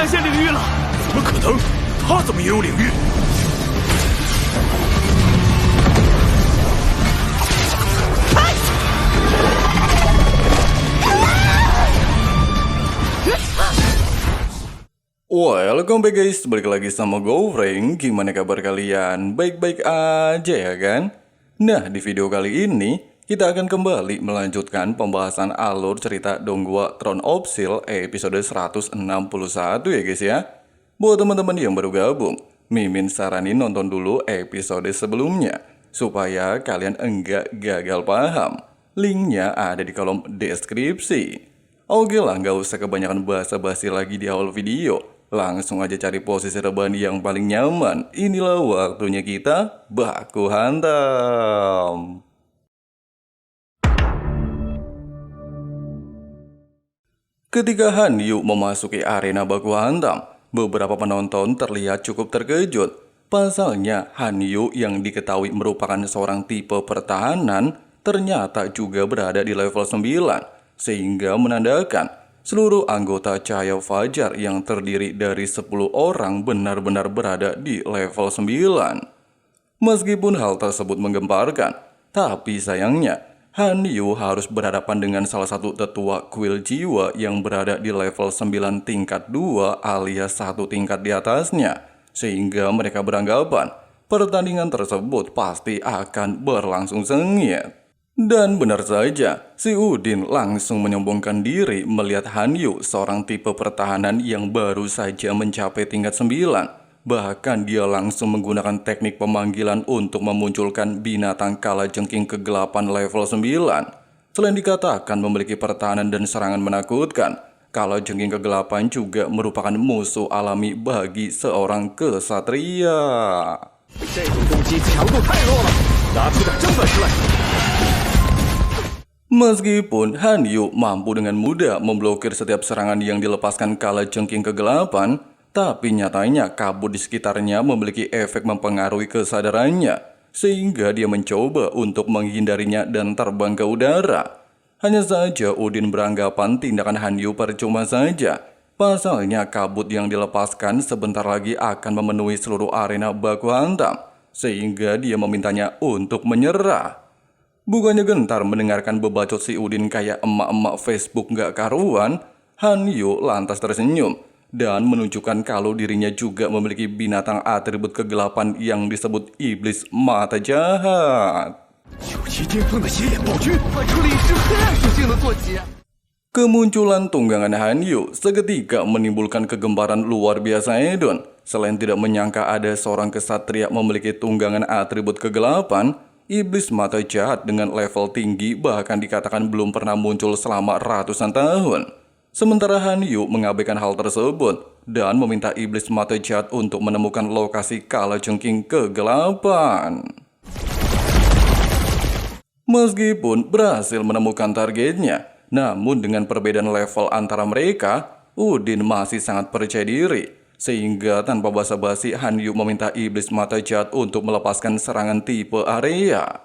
战线领域了！怎么可能？他怎么也有领域？ Welcome back guys, balik lagi sama Gofreng. Gimana kabar kalian? Baik-baik aja ya kan? Nah, di video kali ini kita akan kembali melanjutkan pembahasan alur cerita Donghua Throne of Steel episode 161 ya guys ya. Buat teman-teman yang baru gabung, Mimin saranin nonton dulu episode sebelumnya supaya kalian enggak gagal paham. Linknya ada di kolom deskripsi. Oke lah, nggak usah kebanyakan basa-basi lagi di awal video. Langsung aja cari posisi rebahan yang paling nyaman. Inilah waktunya kita baku hantam. Ketika Han Yu memasuki arena baku hantam, beberapa penonton terlihat cukup terkejut. Pasalnya Han Yu yang diketahui merupakan seorang tipe pertahanan ternyata juga berada di level 9, sehingga menandakan seluruh anggota Cahaya Fajar yang terdiri dari 10 orang benar-benar berada di level 9. Meskipun hal tersebut menggemparkan, tapi sayangnya Han Yu harus berhadapan dengan salah satu tetua kuil jiwa yang berada di level 9 tingkat 2 alias satu tingkat di atasnya, sehingga mereka beranggapan pertandingan tersebut pasti akan berlangsung sengit. Dan benar saja, si Udin langsung menyombongkan diri melihat Han Yu, seorang tipe pertahanan yang baru saja mencapai tingkat 9. Bahkan dia langsung menggunakan teknik pemanggilan untuk memunculkan binatang kalajengking kegelapan level 9. Selain dikatakan memiliki pertahanan dan serangan menakutkan, kalajengking kegelapan juga merupakan musuh alami bagi seorang kesatria. Meskipun Han Yu mampu dengan mudah memblokir setiap serangan yang dilepaskan kalajengking kegelapan, tapi nyatanya kabut di sekitarnya memiliki efek mempengaruhi kesadarannya, sehingga dia mencoba untuk menghindarinya dan terbang ke udara. Hanya saja Udin beranggapan tindakan Han Yu percuma saja. Pasalnya kabut yang dilepaskan sebentar lagi akan memenuhi seluruh arena baku hantam, sehingga dia memintanya untuk menyerah. Bukannya gentar mendengarkan bebacot si Udin kayak emak-emak Facebook gak karuan, Han Yu lantas tersenyum dan menunjukkan kalau dirinya juga memiliki binatang atribut kegelapan yang disebut Iblis Mata Jahat. Kemunculan tunggangan Han Yu seketika menimbulkan kegemparan luar biasa hedon. Selain tidak menyangka ada seorang kesatria memiliki tunggangan atribut kegelapan, Iblis Mata Jahat dengan level tinggi bahkan dikatakan belum pernah muncul selama ratusan tahun. Sementara Han Yu mengabaikan hal tersebut dan meminta Iblis Mata Jahat untuk menemukan lokasi kalajengking kegelapan. Meskipun berhasil menemukan targetnya, namun dengan perbedaan level antara mereka, Udin masih sangat percaya diri. Sehingga tanpa basa-basi Han Yu meminta Iblis Mata Jahat untuk melepaskan serangan tipe area.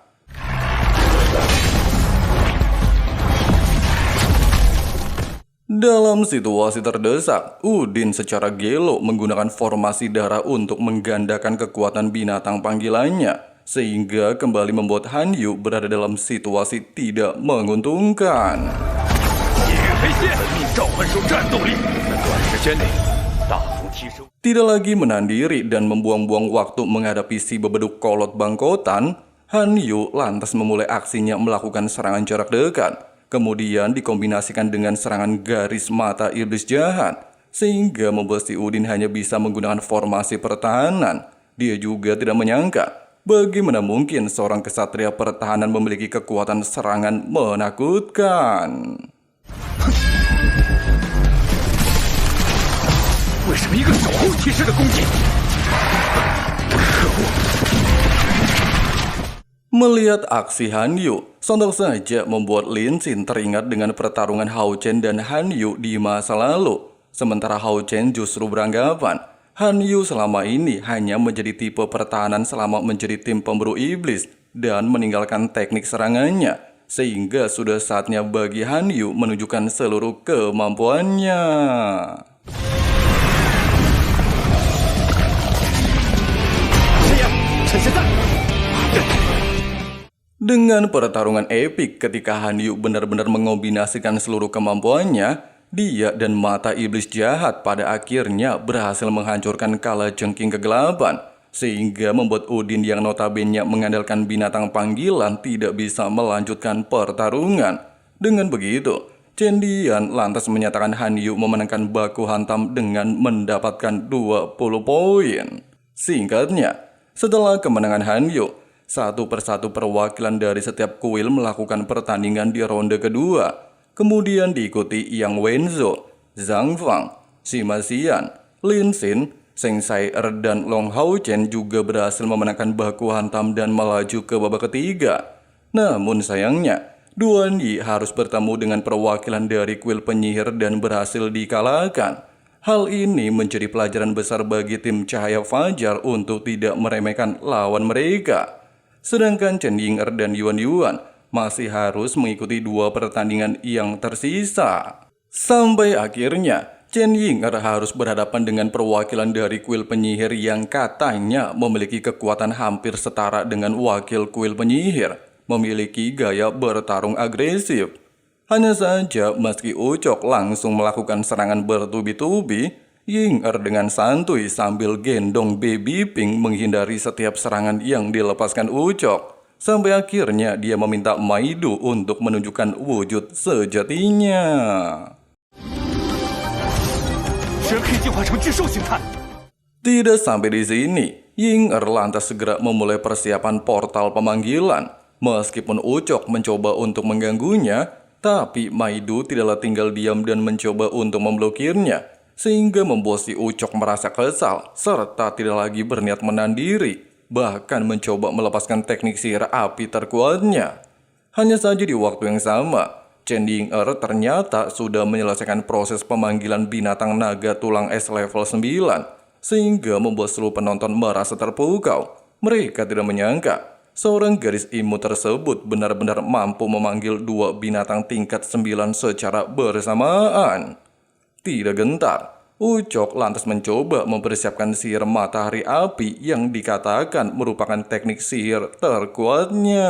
Dalam situasi terdesak, Udin secara gelo menggunakan formasi darah untuk menggandakan kekuatan binatang panggilannya, sehingga kembali membuat Han Yu berada dalam situasi tidak menguntungkan. Tidak lagi menahan diri dan membuang-buang waktu menghadapi si bebeduk kolot bangkotan, Han Yu lantas memulai aksinya melakukan serangan jarak dekat, kemudian dikombinasikan dengan serangan garis mata iblis jahat, sehingga membuat si Udin hanya bisa menggunakan formasi pertahanan. Dia juga tidak menyangka bagaimana mungkin seorang kesatria pertahanan memiliki kekuatan serangan menakutkan. Melihat aksi Han Yu, sontak saja membuat Lin Xin teringat dengan pertarungan Hao Chen dan Han Yu di masa lalu. Sementara Hao Chen justru beranggapan Han Yu selama ini hanya menjadi tipe pertahanan selama menjadi tim pemburu iblis dan meninggalkan teknik serangannya, sehingga sudah saatnya bagi Han Yu menunjukkan seluruh kemampuannya. 趁现在！ Dengan pertarungan epik ketika Han Yu benar-benar mengombinasikan seluruh kemampuannya, dia dan mata iblis jahat pada akhirnya berhasil menghancurkan kalajengking kegelapan, sehingga membuat Udin yang notabene mengandalkan binatang panggilan tidak bisa melanjutkan pertarungan. Dengan begitu, Chen Dian lantas menyatakan Han Yu memenangkan baku hantam dengan mendapatkan 20 poin. Singkatnya, setelah kemenangan Han Yu, satu persatu perwakilan dari setiap kuil melakukan pertandingan di ronde kedua. Kemudian diikuti Yang Wenzo, Zhang Fang, Sima Xian, Lin Xin, Seng Sai Er dan Long Hao Chen juga berhasil memenangkan baku hantam dan melaju ke babak ketiga. Namun sayangnya, Duan Yi harus bertemu dengan perwakilan dari kuil penyihir dan berhasil dikalahkan. Hal ini menjadi pelajaran besar bagi tim Cahaya Fajar untuk tidak meremehkan lawan mereka. Sedangkan Chen Ying'er dan Yuan Yuan masih harus mengikuti 2 pertandingan yang tersisa. Sampai akhirnya, Chen Ying'er harus berhadapan dengan perwakilan dari kuil penyihir yang katanya memiliki kekuatan hampir setara dengan wakil kuil penyihir, memiliki gaya bertarung agresif. Hanya saja meski Ucok langsung melakukan serangan bertubi-tubi, Ying'er dengan santuy sambil gendong Baby Pink menghindari setiap serangan yang dilepaskan Ucok. Sampai akhirnya dia meminta Maidu untuk menunjukkan wujud sejatinya. Tidak sampai di sini, Ying'er lantas segera memulai persiapan portal pemanggilan. Meskipun Ucok mencoba untuk mengganggunya, tapi Maidu tidaklah tinggal diam dan mencoba untuk memblokirnya, sehingga membuat si Ucok merasa kesal serta tidak lagi berniat menandiri, bahkan mencoba melepaskan teknik sihir api terkuatnya. Hanya saja di waktu yang sama, Chen Ying'er ternyata sudah menyelesaikan proses pemanggilan binatang naga tulang es level 9, sehingga membuat seluruh penonton merasa terpukau. Mereka tidak menyangka seorang gadis imut tersebut benar-benar mampu memanggil 2 binatang tingkat 9 secara bersamaan. Tidak gentar, Ucok lantas mencoba mempersiapkan sihir matahari api yang dikatakan merupakan teknik sihir terkuatnya.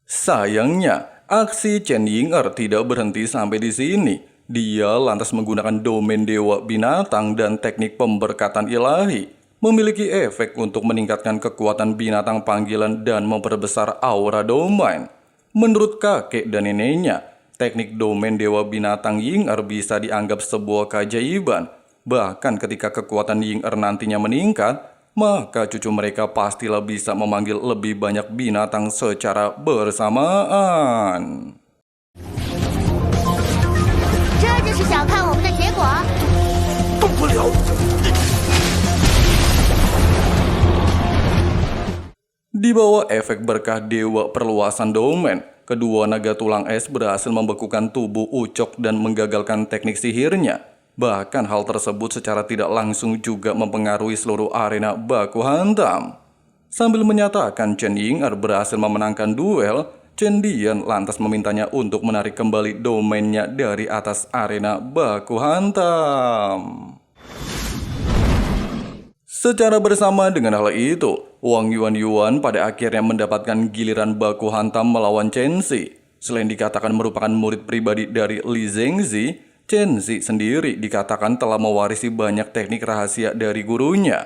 Sayangnya, aksi Chen Ying'er tidak berhenti sampai di sini. Dia lantas menggunakan domain dewa binatang dan teknik pemberkatan ilahi, memiliki efek untuk meningkatkan kekuatan binatang panggilan dan memperbesar aura domain. Menurut kakek dan neneknya, teknik domain dewa binatang Ying'er bisa dianggap sebuah keajaiban. Bahkan ketika kekuatan Ying'er nantinya meningkat, maka cucu mereka pastilah bisa memanggil lebih banyak binatang secara bersamaan. Di bawah efek berkah dewa perluasan domain, kedua naga tulang es berhasil membekukan tubuh Ucok dan menggagalkan teknik sihirnya. Bahkan hal tersebut secara tidak langsung juga mempengaruhi seluruh arena baku hantam. Sambil menyatakan Chen Ying'er berhasil memenangkan duel, Chen Dian lantas memintanya untuk menarik kembali domainnya dari atas arena baku hantam. Secara bersama dengan hal itu, Wang Yuan pada akhirnya mendapatkan giliran baku hantam melawan Chen Xi. Selain dikatakan merupakan murid pribadi dari Li Zhengzi, Chen Xi sendiri dikatakan telah mewarisi banyak teknik rahasia dari gurunya.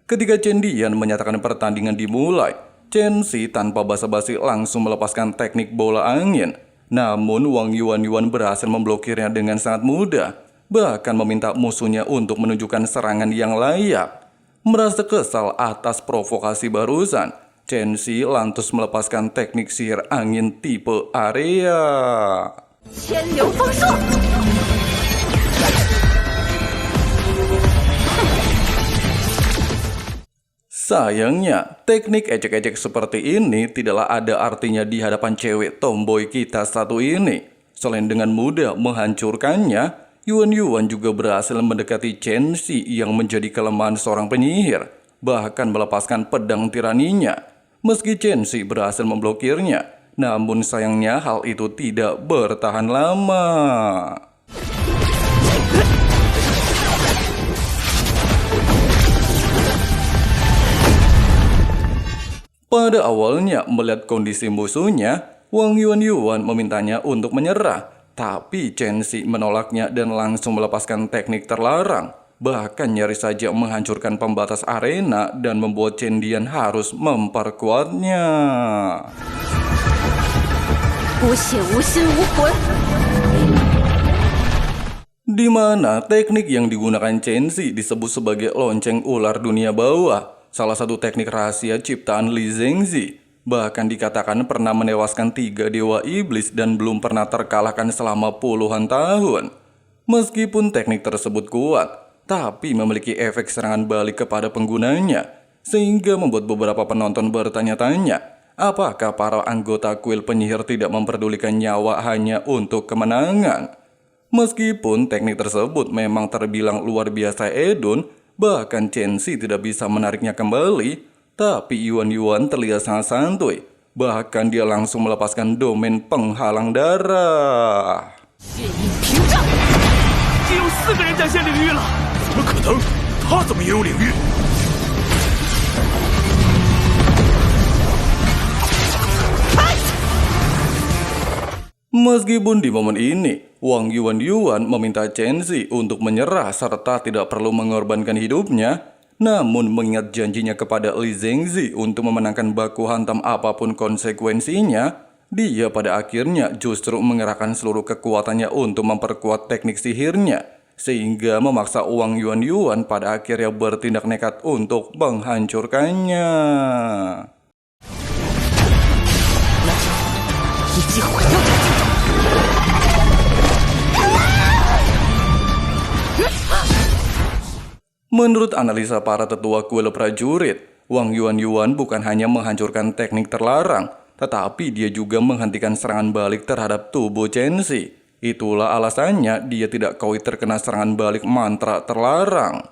Ketika Chen Dian menyatakan pertandingan dimulai, Chen Xi tanpa basa-basi langsung melepaskan teknik bola angin. Namun Wang Yuan berhasil memblokirnya dengan sangat mudah, bahkan meminta musuhnya untuk menunjukkan serangan yang layak. Merasa kesal atas provokasi barusan, Chen Xi lantas melepaskan teknik sihir angin tipe area. Sayangnya, teknik ejek-ejek seperti ini tidaklah ada artinya di hadapan cewek tomboy kita satu ini. Selain dengan mudah menghancurkannya, Yuan juga berhasil mendekati Chen Xi yang menjadi kelemahan seorang penyihir, bahkan melepaskan pedang tiraninya. Meski Chen Xi berhasil memblokirnya, namun sayangnya hal itu tidak bertahan lama. Pada awalnya melihat kondisi musuhnya, Wang Yuan memintanya untuk menyerah. Tapi Chen Xi menolaknya dan langsung melepaskan teknik terlarang. Bahkan nyaris saja menghancurkan pembatas arena dan membuat Chen Dian harus memperkuatnya. Di mana teknik yang digunakan Chen Xi disebut sebagai lonceng ular dunia bawah, salah satu teknik rahasia ciptaan Li Zhengzi. Bahkan dikatakan pernah menewaskan 3 dewa iblis dan belum pernah terkalahkan selama puluhan tahun. Meskipun teknik tersebut kuat, tapi memiliki efek serangan balik kepada penggunanya, sehingga membuat beberapa penonton bertanya-tanya, apakah para anggota kuil penyihir tidak memperdulikan nyawa hanya untuk kemenangan? Meskipun teknik tersebut memang terbilang luar biasa edun, bahkan Chen Xi tidak bisa menariknya kembali, tapi Yuan terlihat sangat santuy. Bahkan dia langsung melepaskan domain penghalang darah. 已经有4个人展现领域了，怎么可能？他怎么也有领域？ Meskipun di momen ini, Wang Yuan meminta Chen Xi untuk menyerah serta tidak perlu mengorbankan hidupnya, namun mengingat janjinya kepada Li Zhengzi untuk memenangkan baku hantam apapun konsekuensinya, dia pada akhirnya justru mengerahkan seluruh kekuatannya untuk memperkuat teknik sihirnya, sehingga memaksa Wang Yuan pada akhirnya bertindak nekat untuk menghancurkannya. Menurut analisa para tetua kuil prajurit, Wang Yuan bukan hanya menghancurkan teknik terlarang, tetapi dia juga menghentikan serangan balik terhadap tubuh Chen Xi. Itulah alasannya dia tidak kawit terkena serangan balik mantra terlarang.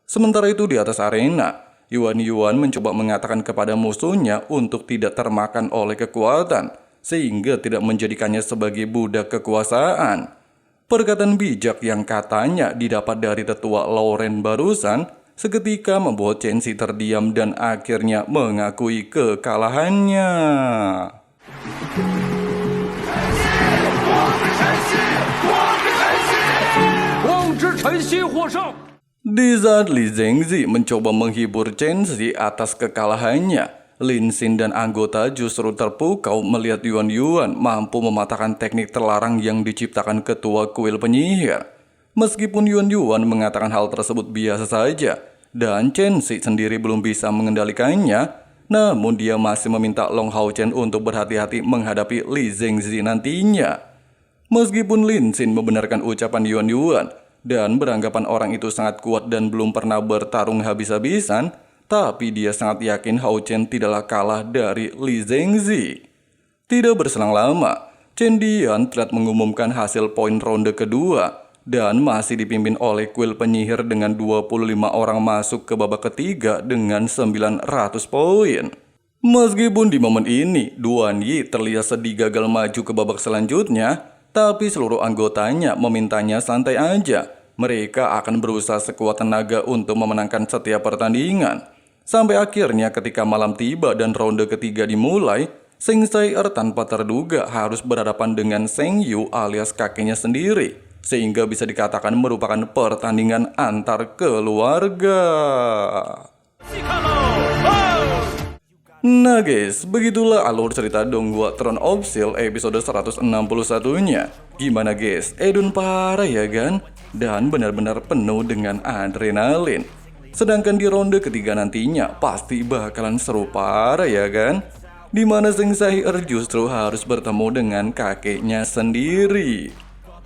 Sementara itu di atas arena, Yuan mencoba mengatakan kepada musuhnya untuk tidak termakan oleh kekuatan, sehingga tidak menjadikannya sebagai budak kekuasaan. Perkataan bijak yang katanya didapat dari tetua Lauren barusan seketika membuat Chen Xi terdiam dan akhirnya mengakui kekalahannya. Di saat Li Zhengzi mencoba menghibur Chen Xi atas kekalahannya, Lin Xin dan anggota justru terpukau melihat Yuan mampu mematahkan teknik terlarang yang diciptakan ketua kuil penyihir. Meskipun Yuan mengatakan hal tersebut biasa saja, dan Chen Xi sendiri belum bisa mengendalikannya, namun dia masih meminta Long Hao Chen untuk berhati-hati menghadapi Li Zhengzi nantinya. Meskipun Lin Xin membenarkan ucapan Yuan dan beranggapan orang itu sangat kuat dan belum pernah bertarung habis-habisan, tapi dia sangat yakin Hao Chen tidaklah kalah dari Li Zhengzi. Tidak berselang lama, Chen Dian telah mengumumkan hasil poin ronde kedua dan masih dipimpin oleh kuil penyihir dengan 25 orang masuk ke babak ketiga dengan 900 poin. Meskipun di momen ini Duan Yi terlihat sedih gagal maju ke babak selanjutnya, tapi seluruh anggotanya memintanya santai aja. Mereka akan berusaha sekuat tenaga untuk memenangkan setiap pertandingan. Sampai akhirnya ketika malam tiba dan ronde ketiga dimulai, Seng Sai'er tanpa terduga harus berhadapan dengan Seng Yu alias kakeknya sendiri, sehingga bisa dikatakan merupakan pertandingan antar keluarga. Nah guys, begitulah alur cerita Donghua Throne of Steel episode 161-nya. Gimana guys, edun parah ya kan? Dan benar-benar penuh dengan adrenalin. Sedangkan di ronde ketiga nantinya pasti bakalan seru parah ya kan? Dimana Seng Sai'er justru harus bertemu dengan kakeknya sendiri.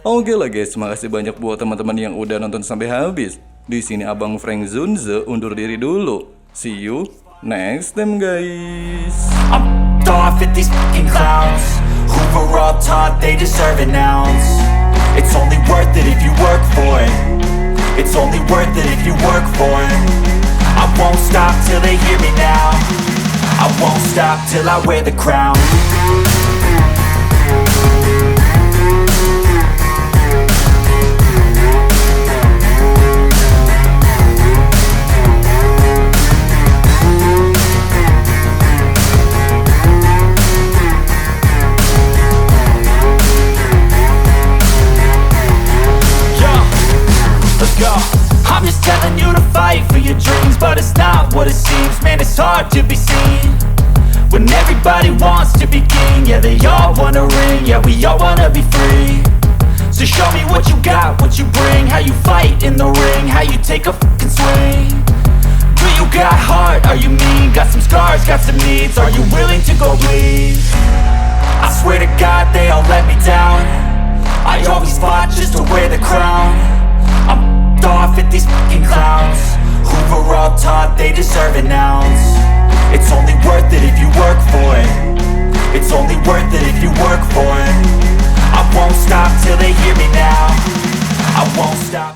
Oke lah guys, makasih banyak buat teman-teman yang udah nonton sampai habis. Di sini Abang Frank Zunze undur diri dulu. See you next time guys. I'm off at these fucking clowns who were all taught they deserve an ounce. It's only worth it if you work for it. It's only worth it if you work for it. I won't stop till they hear me now. I won't stop till I wear the crown. I'm just telling you to fight for your dreams, but it's not what it seems. Man, it's hard to be seen when everybody wants to be king. Yeah, they all wanna ring, yeah, we all wanna be free. So show me what you got, what you bring, how you fight in the ring, how you take a fucking swing. Do you got heart, are you mean? Got some scars, got some needs, are you willing to go bleed? I swear to God they all let me down. I always fought just to wear the crown. I'm off at these fucking clowns who were all taught they deserve an ounce. It's only worth it if you work for it. It's only worth it if you work for it. I won't stop till they hear me now. I won't stop.